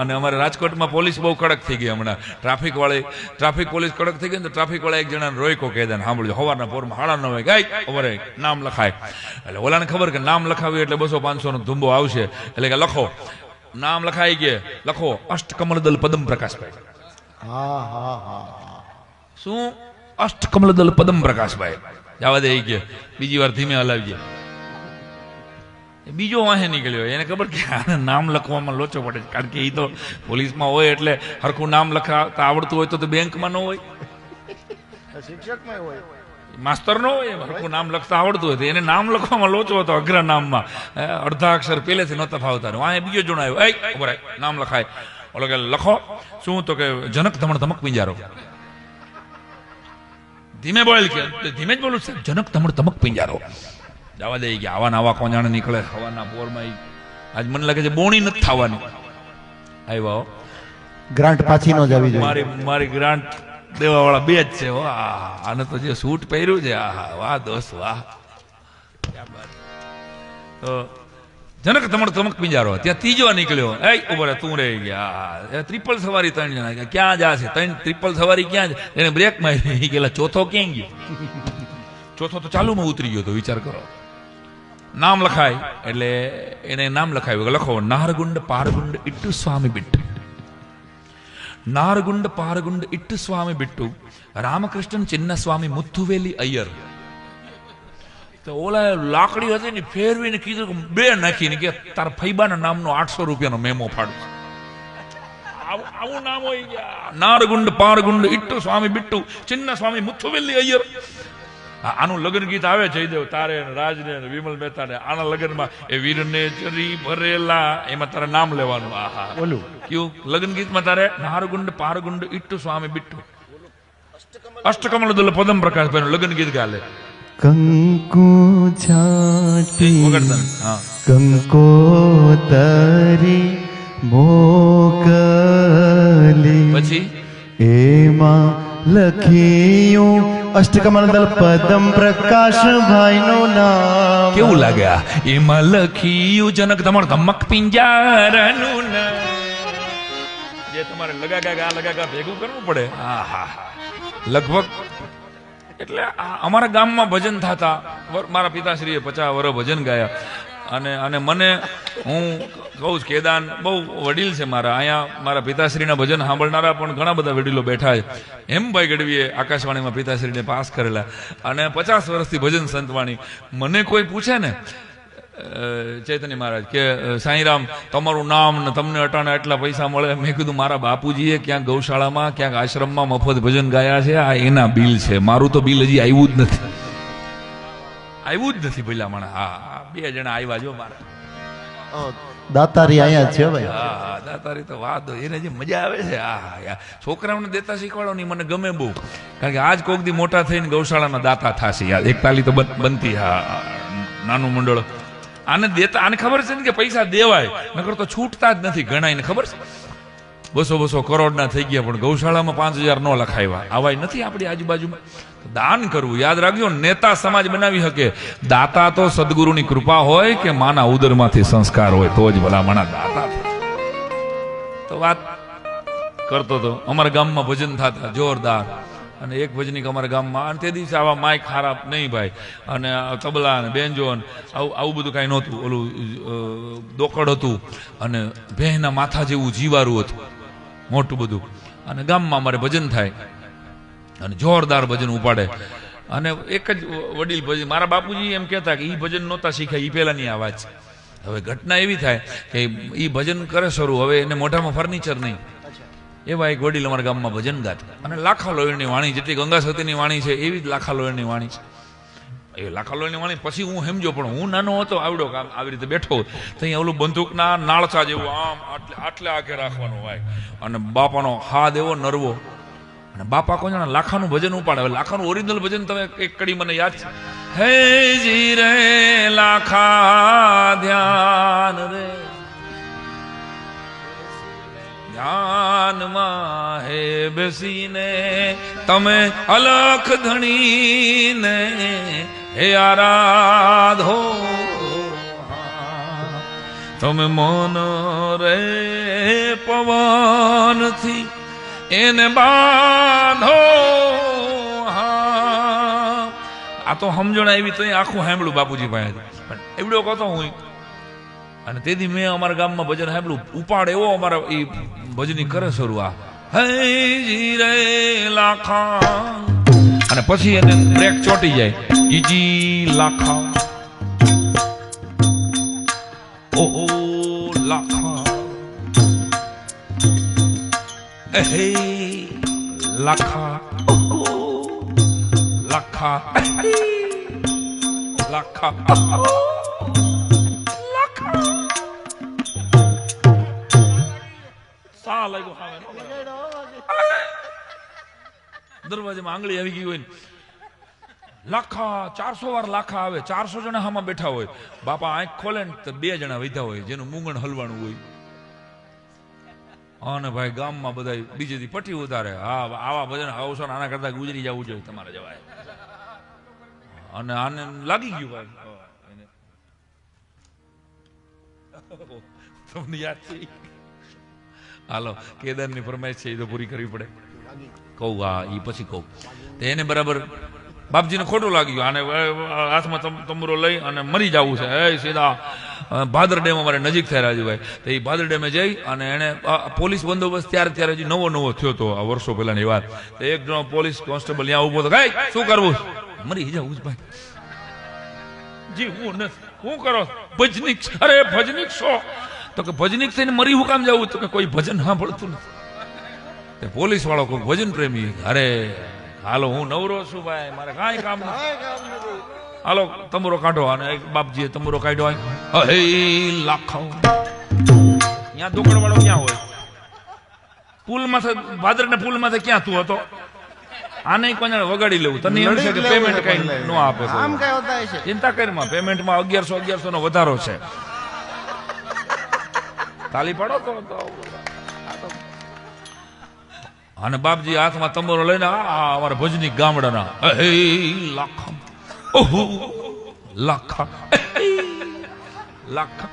અને અમારે રાજકોટમાં પોલીસ બહુ કડક થઈ ગઈ હમણાં. ટ્રાફિક પોલીસ કડક થઈ ગઈ ને તો ટ્રાફિક વાળા એક જણાને રોયકો કેદાને સાંભળ્યો સવારના પોરમાં 9:30 ગાય અમારે નામ લખાય. એટલે ઓલાને ખબર કે નામ લખાવ્યું એટલે 200-500 નો ધુંબો આવશે, એટલે કે લખો નામ લખાઈ ગયા, લખો અષ્ટકમલદલ પદમ પ્રકાશભાઈ. શું અષ્ટકમલદલ પદમ પ્રકાશભાઈ? જવા દે ગયા. બીજી વાર ધીમે હલાવીએ. બીજો વાહે નીકળ્યો, એને ખબર કે આને નામ લખવામાં લોચો પડે, કારણ કે એ તો પોલીસમાં હોય એટલે હરખું નામ લખાતા આવડતું હોય તો બેંકમાં ન હોય, શિક્ષકમાં હોય, માસ્તર નો હોય, હરખું નામ લખતા આવડતું હોય. એને નામ લખવામાં લોચો હતો, અઘરા નામમાં અડધા અક્ષર પહેલેથી નહોતા ફાવતા. વાહે બીજો જણ આવ્યો, ખબર નામ લખાય. ઓલો કે લખો શું? તો કે જનક ધમણ ધમક પિંજારો. ધીમે બોલ કે ધીમે જ બોલું, જનક ધમણ ધમક પિંજારો. જવા દે કે આવા આવા કોંજાણે નીકળે હવાના પોરમાં. આજ મને લાગે છે બોણી નથી થવાની. આવ્યા ગ્રાન્ટ પાછી ન જવી જોઈએ. મારી ગ્રાન્ટ દેવા વાળા બે જ છે. આને તો જે સૂટ પહેર્યું છે, વાહ દોસ્ત વાહ. તો જનક ધમણ ધમક પિંજારો. ત્યાં ત્રીજો નીકળ્યો, ઉભો તું રહી ગયા. ટ્રિપલ સવારી 3 જણા. ક્યાં જાશે? 3 ટ્રિપલ સવારી ક્યાં? એને બ્રેક મારી ગયેલા. ચોથો ક્યાં ગયો? ચોથો તો ચાલુમાં ઉતરી ગયો. તો વિચાર કરો. નામ લખાય એટલે એને નામ લખાયું. લખો નારગુંડ પારગુંડ ઇટ્ટુ સ્વામી બિટ્ટુ. નારગુંડ પારગુંડ ઇટ્ટુ સ્વામી બિટ્ટુ રામકૃષ્ણ ચિન્ન સ્વામી મુથુવેલી અય્યર. તો ઓલા લાકડી હતી ને ફેરવીને કીધું કે 2 નાખીને કે તારા ફૈબાના નામનો 800 રૂપિયાનો મેમો ફાડું. આવું નામ હોય ગયા. નારગુંડ પારગુંડ ઇટ્ટુ સ્વામી બિટ્ટુ ચિન્ન સ્વામી મુથુવેલી અય્યર. આનું લગ્ન ગીત આવે જયદેવ તારે રાજને વિમલ મહેતા ને. આના લગ્નમાં એ વીરને ચરી ભરેલા, એમાં તારે નામ લેવાનું. બોલું કયું લગ્ન ગીતમાં તારે નારગુંડ પારગુંડ ઇટ્ટુ સ્વામી બિટ્ટુ અષ્ટકમલદલ પદમ પ્રકાશભાઈ નું લગ્ન ગીત ગાલે. કંકુ છાટી કંકોતરી મોકલી, પછી એમાં લખ્યું અષ્ટકમલદલ પદમ પ્રકાશભાઈ નું નામ. કેવું લાગે? એમાં લખ્યું જનક ધમણ ધમક પિંજારાનું નામ. જે તમારે લગાગા ભેગું કરવું પડે. લગભગ એટલે અમારા ગામમાં ભજન થતા. મારા પિતાશ્રીએ 50 વર્ષ ભજન ગાયા. અને મને હું કહું છું, કેદાન બહુ વડીલ છે મારા. અહીંયા મારા પિતાશ્રીના ભજન સાંભળનારા પણ ઘણા બધા વડીલો બેઠા છે. હેમભાઈ ગઢવીએ આકાશવાણીમાં પિતાશ્રીને પાસ કરેલા અને 50 વર્ષથી ભજન સંતવાણી. મને કોઈ પૂછે ને ચૈતન્ય મહારાજ કે સાંઈરામ તમારું નામ ને તમને અટાણે એટલા પૈસા મળે, મેં કીધું મારા બાપુજીએ ક્યાંક ગૌશાળામાં ક્યાંક આશ્રમમાં મફત ભજન ગાયા છે, આ એના બિલ છે. મારું તો બિલ હજી આવ્યું જ નથી. પેલા મને 2 જણા આવ્યા જો મારા. દાતારી અહીંયા છે ભાઈ. દાતારી તો વાત એને જે મજા આવે છે. છોકરાઓને દેતા શીખવાડો નહીં, મને ગમે બહુ. કારણ કે આજ કોક દી મોટા થઈને ગૌશાળાના દાતા થશે. 41 તો બનતી. નાનું મંડળ આને દેતા. આને ખબર છે ને કે પૈસા દેવાય, નકર તો છૂટતા જ નથી. ઘણા એને ખબર છે 200 કરોડના થઈ ગયા, પણ ગૌશાળામાં 5000 નો લખાવ્યા. આવાય નથી આપણી આજુબાજુમાં. દાન કરવું યાદ રાખજો. નેતા સમાજ બનાવી શકે. દાતા તો સદગુરુની કૃપા હોય કે માના ઉદરમાંથી સંસ્કાર હોય તો જ ભલામણા દાતા. તો વાત કરતો તો અમારા ગામમાં ભજન થતા જોરદાર. અને એક ભજનિક અમારા ગામમાં, અને તે દિવસે આવા માઇક ખરાબ નહીં ભાઈ, અને તબલા અને બેન્જો આવું બધું કાંઈ નહોતું. ઓલું દોકડ હતું અને ભેંના માથા જેવું જીવારું હતું, મોટું બધું. અને ગામમાં અમારે ભજન થાય અને જોરદાર ભજન ઉપાડે. અને એક જ વડીલ ભજન, મારા બાપુજી એમ કહેતા કે એ ભજન નહોતા શીખ્યા, એ પહેલાની આ વાત છે. હવે ઘટના એવી થાય કે એ ભજન કરે શરૂ, હવે એને મોઢામાં ફર્નિચર નહીં. એવા એક વડીલ અમારા ગામમાં ભજન ગાતા. અને લાખા લોહીની વાણી, જેટલી ગંગા સતીની વાણી છે એવી જ લાખા લોહીની વાણી છે. એ લાખા લોહીની વાણી પછી હું સમજો, પણ હું નાનો હતો આવડો કામ આવી રીતે બેઠો તો અહીંયા ઓલું બંદૂકના નાળચા જેવું આમ આટલે આખે રાખવાનું હોય. અને બાપાનો હાથ એવો નરવો. અને બાપા કોઈ જણા લાખાનું ભજન ઉપાડે. હવે લાખાનું ઓરિજિનલ ભજન તમે એક કડી મને યાદ છે. હે જી રે લાખા ધ્યાન રે ધ્યાનમાં હે બેસીને તમે અલખ ધણીને હે આરાધો. તમે મન રે પવનથી એને બાંધો. હા આ તો સમજણ આવી તો આખું સાંભળ્યું બાપુજી પાસે, પણ એવડો કહેતો હું. અને તેથી મેં અમારા ગામમાં ભજન સાંભળ્યું, ઉપાડ એવો અમારા એ ભજની કરે શરૂ આ હે જી રે લાખા, અને પછી એને બ્રેક ચોટી જાય જી લાખા ઓ લાખા હે લાખા લાખા લાખા સા લાગ્યો દરવાજામાં આંગળી આવી ગઈ હોય ને, લાખા 400 વાર લાખા આવે, 400 જણા હામાં બેઠા હોય, બાપા આંખ ખોલે ને તો 2 જણા વૈધા હોય જેનું મૂંગણ હલવાનું હોય. અને ભાઈ ગામમાં બધા બીજેથી પટી ઉતારે, હા આવા ભજન આવશો ને આના કરતા ગુજરી જવું જોઈએ તમારે જવાય. અને આને લાગી ગયું ભાઈ, તમને યાદ છે? હાલો કેદારની ફરમાઈશ છે એ તો પૂરી કરવી પડે. કહું હા એ પછી કહું. તો એને બરાબર બાપજીને ખોટું લાગી ગયું, આને હાથમાં તંબુરો લઈ અને મરી જવું છે. એ સીધા ભાદર ડેમ અમારે નજીક થાય રાજુભાઈ, તો એ ભાદર ડેમે જઈ અને એને પોલીસ બંદોબસ્ત ત્યારે હજી નવો થયો હતો, આ વર્ષો પહેલાની વાત. તો એક જણો પોલીસ કોન્સ્ટેબલ ત્યાં ઉભો હતો, કઈ શું કરવું? મરી જવું જ ભાઈ. જી હું નથી, શું કરો? ભજનિક. અરે ભજનિક છો? તો કે ભજનિક થઈને મરી હું કામ જવું? તો કે કોઈ ભજન સાંભળતું નથી. પોલીસ વાળો કોઈ ભજન પ્રેમી, અરે હાલો હું નવરો છું ભાઈ, મારે કાંઈ કામ નથી, હાલો તંબુરો કાઢો. અને બાપજીએ તંબુરો કાઢ્યો. હે લાખો ત્યાં દુકડ વાળો ક્યાં હોય? પુલ માંથી, ભાદર ને પુલ માંથી ક્યાં તું હતો? આને કોને વગાડી લેવું? તને એમ છે કે પેમેન્ટ કઈ ન આપે? ચિંતા કરીમાં પેમેન્ટમાં 1100 નો વધારો છે. તાલી પાડો તો. અને બાપજી હાથમાં તંબુરો લઈને અમારા ભજની ગામડાના હે લાખા ઓહો લાખા લાખા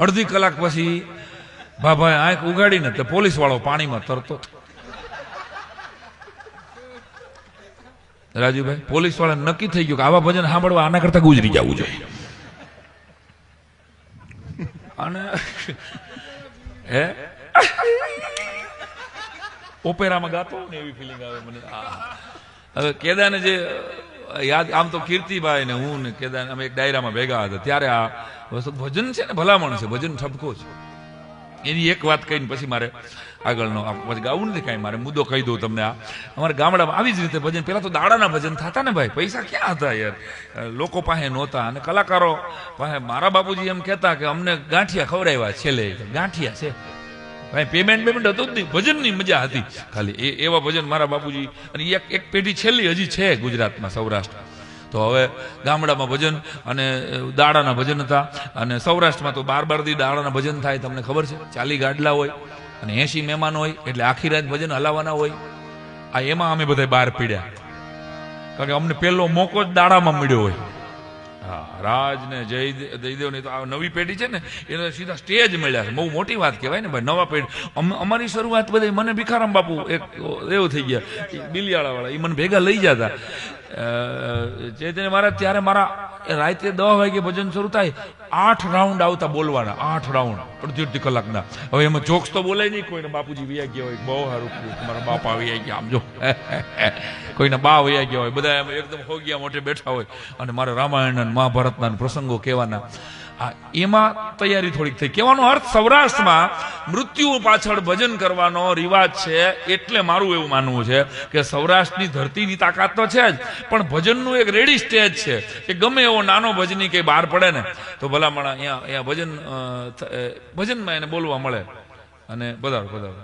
અડધી કલાક પછી બાબાએ આંખ ઉગાડીને તે પોલીસ વાળો પાણીમાં તરતો. રાજુભાઈ પોલીસ વાળા નક્કી થઈ ગયું કે આવા ભજન સાંભળવા આના કરતા ગુજરી જવું જોઈએ. અને હે ઓપેરામાં ગાતો ને એવી ફિલિંગ આવે મને. હવે કેદાને જે યાદ, આમ તો કીર્તિભાઈ ને હું ને કેદાન અમે એક ડાયરામાં ભેગા હતા, ત્યારે આ વસ્તુ ભજન છે ને ભલામણ છે, ભજન ઠપકો છે. એની એક વાત કહીને પછી મારે આગળનો પછી ગાવું નથી કાંઈ, મારે મુદ્દો કહી દઉં તમને. આ અમારા ગામડામાં આવી જ રીતે ભજન, પેલા તો દાડાના ભજન થતા ને ભાઈ, પૈસા ક્યાં હતા યાર, લોકો પાસે નહોતા. અને કલાકારો પાસે મારા બાપુજી એમ કહેતા કે અમને ગાંઠિયા ખવડાવ્યા છેલ્લે, ગાંઠિયા છે ભાઈ, પેમેન્ટ હતું જ નહીં, ભજનની મજા હતી ખાલી. એવા ભજન મારા બાપુજી. અને એક પેઢી છેલ્લી હજી છે ગુજરાતમાં, સૌરાષ્ટ્ર. તો હવે ગામડામાં ભજન અને દાડાના ભજન હતા. અને સૌરાષ્ટ્રમાં તો 12 દી દાડાના ભજન થાય, તમને ખબર છે? 40 ગાડલા હોય અને 80 મહેમાન હોય, એટલે આખી રાત ભજન હલાવવાના હોય. આ એમાં અમે બધા બહાર પીડ્યા, કારણ કે અમને પહેલો મોકો જ દાડામાં મળ્યો હોય. હા રાજ ને જયદેવ ની તો આ નવી પેઢી છે ને એને સીધા સ્ટેજ મળ્યા છે, બહુ મોટી વાત કહેવાય ને ભાઈ. નવા પેઢી અમારી શરૂઆત બધી મને ભીખારામ બાપુ એક એવું થઈ ગયા, બિલિયાળા વાળા, એ મને ભેગા લઈ જતા ચૈતન્ય મહારાજ. ત્યારે મારા રાતે 10 વાગે ભજન શરૂ થાય, 8 રાઉન્ડ આવતા બોલવાના, 8 રાઉન્ડ અડધી કલાકના. હવે એમાં જોક્સ તો બોલાય નહીં કોઈને, બાપુજી વૈયા ગયા હોય, બહુ સારું મારા બાપા વૈયા ગયા, આમ જો કોઈના બા વૈયા ગયા હોય, બધા એકદમ હોગિયા મોટે બેઠા હોય, અને મારે રામાયણ અને મહાભારતના પ્રસંગો કહેવાના. એમાં તૈયારી થોડીક થઈ. કહેવાનો અર્થ સૌરાષ્ટ્રમાં મૃત્યુ પાછળ ભજન કરવાનો રિવાજ છે. એટલે મારું એવું માનવું છે કે સૌરાષ્ટ્રની ધરતીની તાકાત તો છે જ, પણ ભજનનું એક રેડી સ્ટેજ છે કે ગમે એવો નાનો ભજની કે બહાર પડે ને તો ભલામણ અહીંયા ભજનમાં એને બોલવા મળે. અને પધારો પધારો.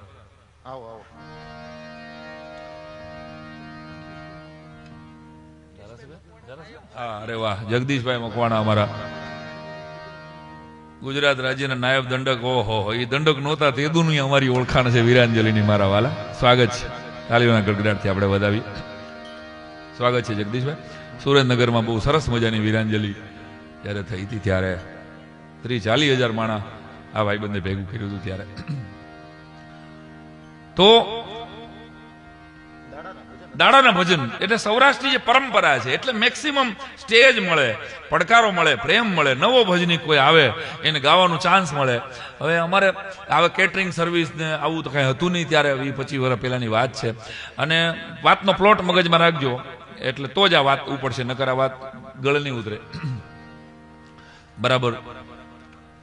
હા અરે વાહ, જગદીશભાઈ મકવાણા અમારા ગુજરાત રાજ્યના નાયબ દંડક. ઓહો, એ દંડક નહોતા તે દુનિયા અમારી ઓળખાણ છે વીરાંજલિની. મારા વાલા સ્વાગત છે, તાલીઓના ગડગડાટથી આપણે વધાવી સ્વાગત છે જગદીશભાઈ. સુરેન્દ્રનગરમાં બહુ સરસ મજાની વીરાંજલિ જ્યારે થઈ હતી ત્યારે 30-40 માણા આ ભાઈબંધે ભેગું કર્યું હતું ત્યારે. તો દાડાના ભજન એટલે સૌરાષ્ટ્રની જે પરંપરા છે એટલે મેક્સિમમ સ્ટેજ મળે, પડકારો મળે, પ્રેમ મળે, નવો ભજની કોઈ આવે એને ગાવાનું ચાન્સ મળે. હવે અમારે આવે કેટરિંગ સર્વિસ ને આવું તો કઈ હતું નહીં ત્યારે, 20-25 વર્ષ પહેલાની વાત છે. અને વાતનો પ્લોટ મગજમાં રાખજો એટલે તો જ આ વાત ઉપડશે, નકર આ વાત ગળે નહીં ઉતરે. બરાબર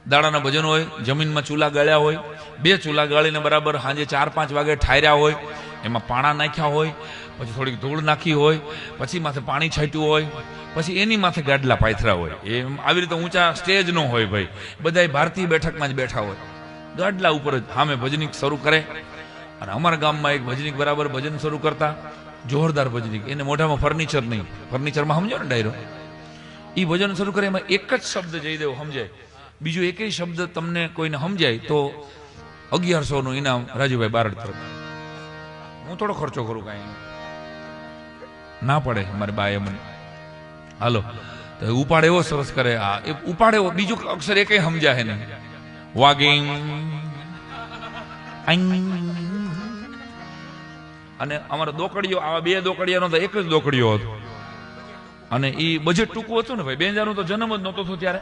દાડાના ભજન હોય, જમીનમાં ચૂલા ગાળ્યા હોય, 2 ચૂલા ગાળીને બરાબર સાંજે 4-5 વાગે ઠાર્યા હોય, એમાં પાણા નાખ્યા હોય, પછી થોડીક ધૂળ નાખી હોય, પછી માથે પાણી છાંટ્યું હોય, પછી એની માથે ગાડલા પાથરા હોય. એમ આવી રીતે ઊંચા સ્ટેજ નો હોય ભાઈ, બધા ભારતીય બેઠકમાં જ બેઠા હોય, ગાડલા ઉપર જ સામે ભજનિક શરૂ કરે. અને અમારા ગામમાં એક ભજનિક બરાબર ભજન શરૂ કરતા, જોરદાર ભજનિક, એને મોઢામાં ફર્નિચર નહીં, ફર્નિચરમાં સમજો ને ડાયરો, એ ભજન શરૂ કરે એમાં એક જ શબ્દ જયદેવ સમજાય, બીજો એકેય શબ્દ તમને કોઈને સમજાય તો 1100 નું ઇનામ રાજુભાઈ બારડ તરફ. હું થોડો ખર્ચો કરું, કાંઈ ના પડે મારે બાએ મને. હાલો તો ઉપાડ એવો સરસ કરે, આ એ ઉપાડ એવો, બીજું અક્ષર એકે સમજાય નહીં. વાગિંગ અને અમારા દોકડીઓ, આવા 2 દોકડીયાનો તો એક જ દોકડીયો હતો. અને એ બજેટ ટૂંકું હતું ને ભાઈ, 2000 નો તો જન્મ જ નહોતો થયો ત્યારે,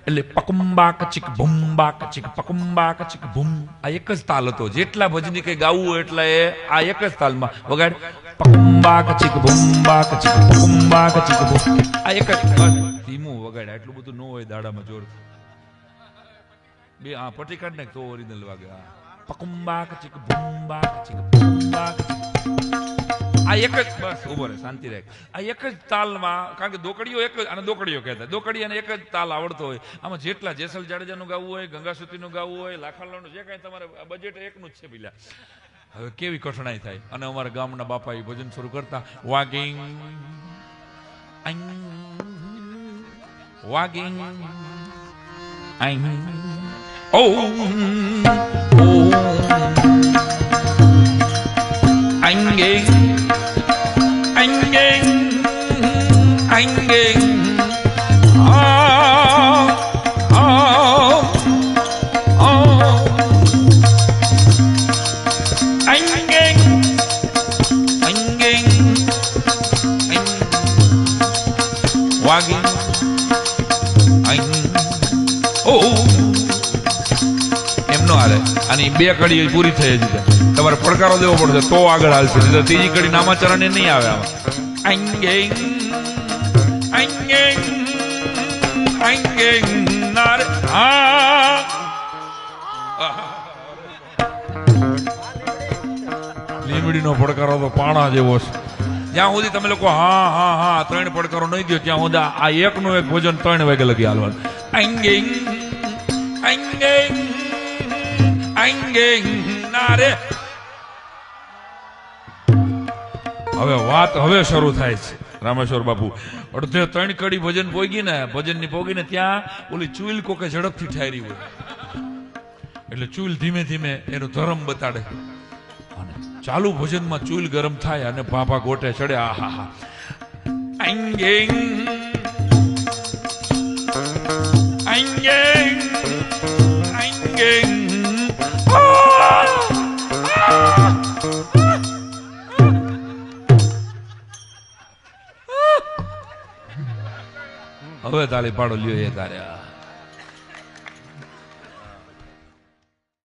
એટલે પકુંબા કચીક ભૂંબા કચીક પકુંબા કચીક ભૂમ, આ એક જ તાલ હતો. જેટલા ભજની કઈ ગાવું હોય એટલે એ આ એક જ તાલમાં વગાડ, પકુંબા કચીક ભૂંબા કચીક પકુંબા કચીક ભૂમ, આ એક જ ધીમું વગાડ્યા. એટલું બધું ન હોય દાડામાં જોર. બે આ પટી કાઢ નાખ તો ઓરિજિનલ વાગે. પકુંબા કચીક ભૂંબા કચીક ભૂંબા કચીક, આ એક જ, બસ ઉભો રહે, શાંતિ રાખ. આ એક જ તાલમાં, કારણ કે દોકડીઓ એક જ, અને દોકડીઓ કહેતા, દોકડીયાને એક જ તાલ આવડતો હોય. આમાં જેટલા જેસલ જાડેજાનું ગાવું હોય, ગંગાસુતીનું ગાવું હોય, લાખાલાનું, જે કાંઈ તમારે બજેટ એકનું જ છે પેલા. હવે કેવી કઠણાઈ થાય. અને અમારા ગામના બાપા એ ભજન શરૂ કરતા, વાગિંગ વાગિંગ એમનો હાલે. અને 2 કડી પૂરી થઈ જ તમારે પડકારો દેવો પડશે તો આગળ હાલશે, ત્રીજી કડી નામાચરણે નહીં આવે. લીમડીનો પડકારો તો પાણા જેવો છે. જ્યાં સુધી તમે લોકો હા હા હા 3 પડકારો નહીં દો ત્યાં સુધી આ એકનું એક ભોજન 3 વાગે લગી હાલવાનું. હવે વાત હવે શરૂ થાય છે. રામેશ્વર બાપુ અડધે 3 કડી ભજન પોગી ને, ભજનની પોગીને ત્યાં ઓલી ચૂલ કોકે ઝડપથી ઠારી હોય એટલે ચૂલ ધીમે ધીમે એનો ધર્મ બતાડે. અને ચાલુ ભજનમાં ચૂલ ગરમ થાય અને ભાભા ગોટે ચડે. આહા હા, હવે તાલી પાડો લ્યો એ તારે.